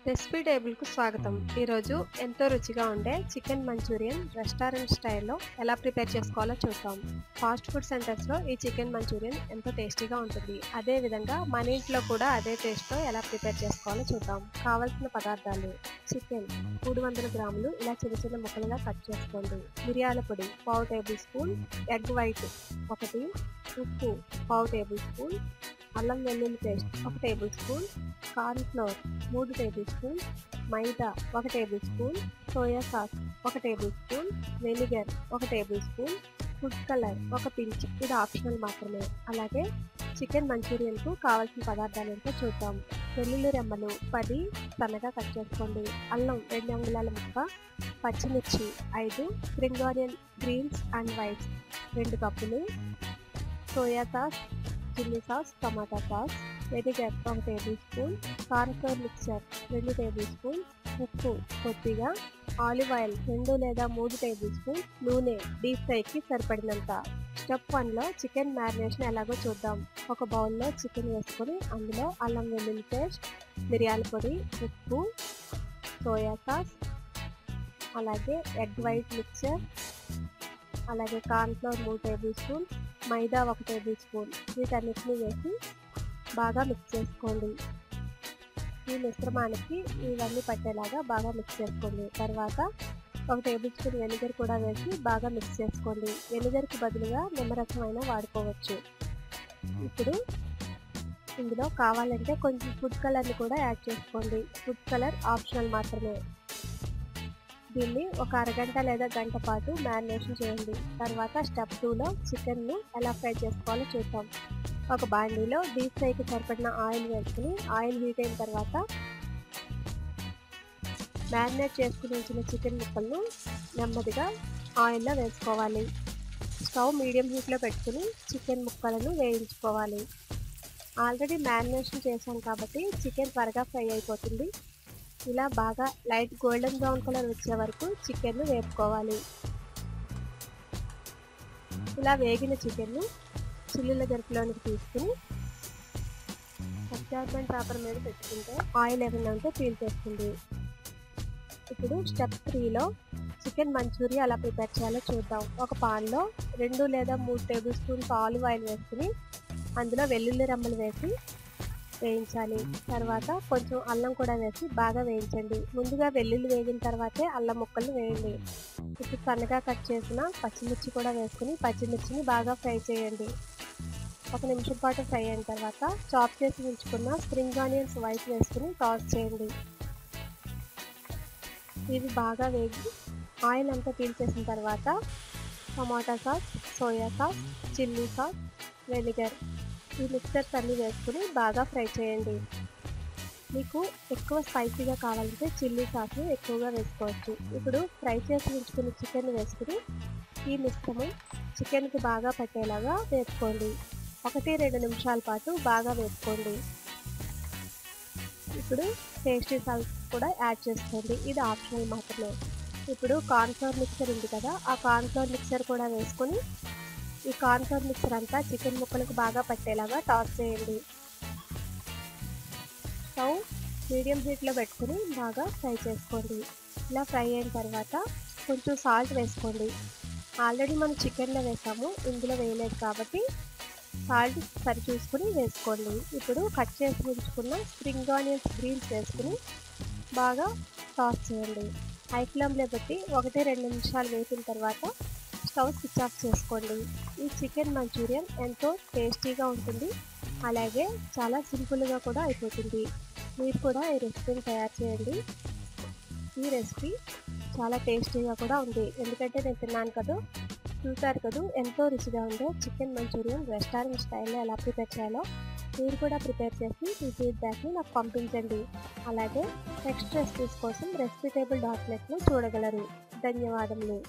Recipe టేబుల్‌కు స్వాగతం. ఈరోజు ఎంతో రుచిగా ఉండే చికెన్ మంచూరియన్ రెస్టారెంట్ స్టైల్‌లో ఎలా ప్రిపేర్ చేసుకోవాలో చూద్దాం. ఫాస్ట్ ఫుడ్ సెంటర్స్‌లో ఈ చికెన్ మంచూరియన్ ఎంతో టేస్టీగా ఉంటుంది. అదే విధంగా మన ఇంట్లో కూడా అదే టేస్ట్‌తో ఎలా ప్రిపేర్ చేసుకోవాలో చూద్దాం. కావాల్సిన పదార్థాలు: చికెన్ 300 గ్రాములు ఇలా చిన్న చిన్న ముక్కలుగా కట్ చేసుకోండి. మిరియాల పొడి పావు టేబుల్ స్పూన్, ఎగ్ వైట్ 1, ఉప్పు పావు టేబుల్ స్పూన్, అల్లం వెల్లుల్లి paste 1 tablespoon, corn flour 3 tablespoon, maida 1 tablespoon, soya sauce 1 tablespoon, vinegar 1 tablespoon, food colour 1 pinch. ఇది ఆప్షనల్ మాత్రమే. అలాగే చికెన్ మంచూరియన్కు కావాల్సిన పదార్థాలు ఏంటో చూద్దాం. వెల్లుల్లి రెమ్మలు 10 సన్నగా కట్ చేసుకోండి. అల్లం 2 అంగుళాల ముక్క, పచ్చిమిర్చి 5, spring onion greens and whites 2 కప్పులు, soya sauce, chilli sauce, tomato sauce, vinegar 1 tablespoon, corn flour mixture 2 tablespoon, ఉప్పు కొద్దిగా, ఆలివ్ ఆయిల్ 2 లేదా 3 టేబుల్ స్పూన్, నూనె డీప్ ఫ్రైకి సరిపడినంత. స్టెప్ 1లో చికెన్ మ్యారినేషన్ ఎలాగో చూద్దాం. ఒక బౌల్లో చికెన్ వేసుకొని అందులో అల్లం వెల్లుల్లి పేస్ట్, మిరియాల పొడి, ఉప్పు, సోయా సాస్, అలాగే ఎగ్ వైట్ మిక్చర్, అలాగే corn flour 3 tablespoon, maida 1 table spoon వీటన్నిటిని వేసి బాగా మిక్స్ చేసుకోండి. ఈ మిశ్రమానికి ఇవన్నీ పట్టేలాగా బాగా మిక్స్ చేసుకోండి. తర్వాత 1 టేబుల్ స్పూన్ వెనిగర్ కూడా వేసి బాగా మిక్స్ చేసుకోండి. వెనిగర్కి బదులుగా నిమ్మరసం అయినా వాడుకోవచ్చు. ఇప్పుడు ఇందులో కావాలంటే కొంచెం ఫుడ్ కలర్ని కూడా యాడ్ చేసుకోండి. ఫుడ్ కలర్ ఆప్షనల్ మాత్రమే. దీన్ని ఒక అరగంట లేదా గంట పాటు మ్యారినేషన్ చేయండి. తర్వాత స్టెప్ 2లో చికెన్ను ఎలా ఫ్రై చేసుకోవాలో చూద్దాం. ఒక బాండీలో డీప్ ఫ్రైకి సరిపడిన ఆయిల్ వేసుకుని ఆయిల్ హీట్ అయిన తర్వాత మ్యారినేట్ చేసుకుని ఉంచిన చికెన్ ముక్కలను నెమ్మదిగా ఆయిల్లో వేసుకోవాలి. స్టవ్ మీడియం హీట్లో పెట్టుకుని చికెన్ ముక్కలను వేయించుకోవాలి. ఆల్రెడీ మ్యారినేషన్ చేశాం కాబట్టి చికెన్ త్వరగా ఫ్రై అయిపోతుంది. ఇలా బాగా లైట్ గోల్డెన్ బ్రౌన్ కలర్ వచ్చే వరకు చికెన్ను వేపుకోవాలి. ఇలా వేగిన చికెన్ను చిల్లుల గరిటెలోనికి తీసుకుని అడ్జస్ట్మెంట్ పేపర్ మీద పెట్టుకుంటే ఆయిల్ ఏమైనా ఉంటే పీల్చేస్తుంది. ఇప్పుడు స్టెప్ 3లో చికెన్ మంచూరియా ఎలా ప్రిపేర్ చేయాలో చూద్దాం. ఒక పాన్లో 2 లేదా 3 టేబుల్ స్పూన్స్ ఆలివ్ ఆయిల్ వేసుకుని అందులో వెల్లుల్లి రెమ్మలు వేసి వేయించాలి. తర్వాత కొంచెం అల్లం కూడా వేసి బాగా వేయించండి. ముందుగా వెల్లుల్లి వేగిన తర్వాతే అల్లం ముక్కలు వేయండి. ఇప్పుడు సన్నగా కట్ చేసిన పచ్చిమిర్చి కూడా వేసుకుని పచ్చిమిర్చిని బాగా ఫ్రై చేయండి. 1 నిమిషం పాటు ఫ్రై అయిన తర్వాత చాప్ చేసి ఉంచుకున్న స్ప్రింగ్ ఆనియన్స్ వైట్ వేసుకుని టాస్ చేయండి. ఇవి బాగా వేగి ఆయిల్ అంతా పీల్చేసిన తర్వాత టమాటా sauce, soya sauce, chilli sauce, vinegar ఈ మిక్చర్స్ అన్నీ వేసుకుని బాగా ఫ్రై చేయండి. మీకు ఎక్కువ స్పైసీగా కావాలంటే చిల్లీ సాస్ని ఎక్కువగా వేసుకోవచ్చు. ఇప్పుడు ఫ్రై చేసి ఉంచుకున్న చికెన్ వేసుకుని ఈ మిశ్రమం చికెన్కి బాగా పట్టేలాగా వేసుకోండి. 1-2 నిమిషాల పాటు బాగా వేసుకోండి. ఇప్పుడు టేస్టీ సాల్ట్ కూడా యాడ్ చేసుకోండి. ఇది ఆప్షనల్ మాత్రమే. ఇప్పుడు కార్న్ ఫ్లోర్ మిక్చర్ ఉంది కదా, ఆ కార్న్ ఫ్లోర్ మిక్చర్ కూడా వేసుకొని ఈ కార్న్ ఫ్లోర్ మిక్చర్ అంతా చికెన్ ముక్కలకు బాగా పట్టేలాగా టాస్ చేయండి. స్టవ్ మీడియం హీట్లో పెట్టుకుని బాగా ఫ్రై చేసుకోండి. ఇలా ఫ్రై అయిన తర్వాత కొంచెం సాల్ట్ వేసుకోండి. ఆల్రెడీ మనం చికెన్లో వేసాము, ఇందులో వేయలేదు కాబట్టి సాల్ట్ సరి చూసుకుని వేసుకోండి. ఇప్పుడు కట్ చేసి ఉంచుకున్న స్ప్రింగ్ ఆనియన్స్ గ్రీన్స్ వేసుకుని బాగా టాస్ చేయండి. హై ఫ్లేమ్లో పెట్టి 1-2 నిమిషాలు వేసిన తర్వాత స్టవ్ స్విచ్ ఆఫ్ చేసుకోండి. ఈ చికెన్ మంచూరియన్ ఎంతో టేస్టీగా ఉంటుంది. అలాగే చాలా సింపుల్గా కూడా అయిపోతుంది. మీరు కూడా ఈ రెసిపీని తయారు చేయండి. ఈ రెసిపీ చాలా టేస్టీగా కూడా ఉంది. ఎందుకంటే నేను తిన్నాను కదా, చూసారు కదా ఎంతో రుచిగా ఉందో చికెన్ మంచూరియన్ రెస్టారెంట్ స్టైల్లో ఎలా ప్రిపేర్ చేయాలో. మీరు కూడా ప్రిపేర్ చేసి మీ ఫీడ్బ్యాక్ని నాకు పంపించండి. అలాగే నెక్స్ట్ రెసిపీస్ కోసం రెసిపీటేబుల్.netను చూడగలరు. ధన్యవాదములు.